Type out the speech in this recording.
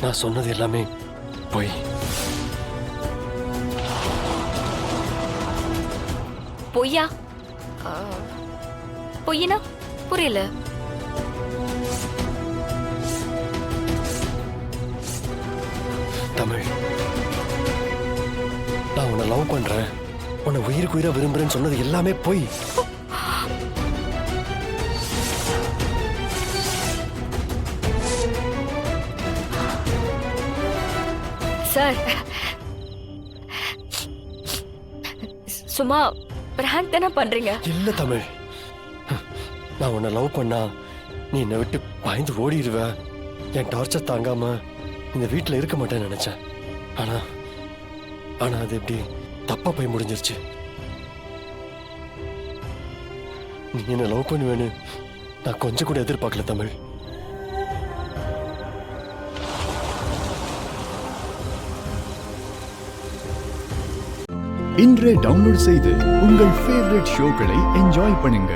நான் சொன்னது எல்லாமே பொய். பொய்யா? பொய்னா புரியல. தமிழ், நான் உன்னை லவ் பண்றேன், உன்னை உயிருக்கு உயிரா விரும்புறேன்னு சொன்னது எல்லாமே பொய். சார், சும்மா பிராங்க் தானே பண்றீங்க? இல்ல தமிழ், நான் உன்னை லவ் பண்ணா நீ என்னை விட்டு பயந்து ஓடிடுவ. என் டார்ச்சர் தாங்காம இந்த வீட்டுல இருக்க மாட்டேன்னு நினைச்சேன். ஆனா ஆனா அது எப்படி தப்பா போய் முடிஞ்சிருச்சு. நீ என்ன லவ் பண்ணுவேன்னு நான் கொஞ்சம் கூட எதிர்பார்க்கல தமிழ். இன்றே டவுன்லோட் செய்து உங்கள் ஃபேவரட் ஷோக்களை என்ஜாய் பண்ணுங்க.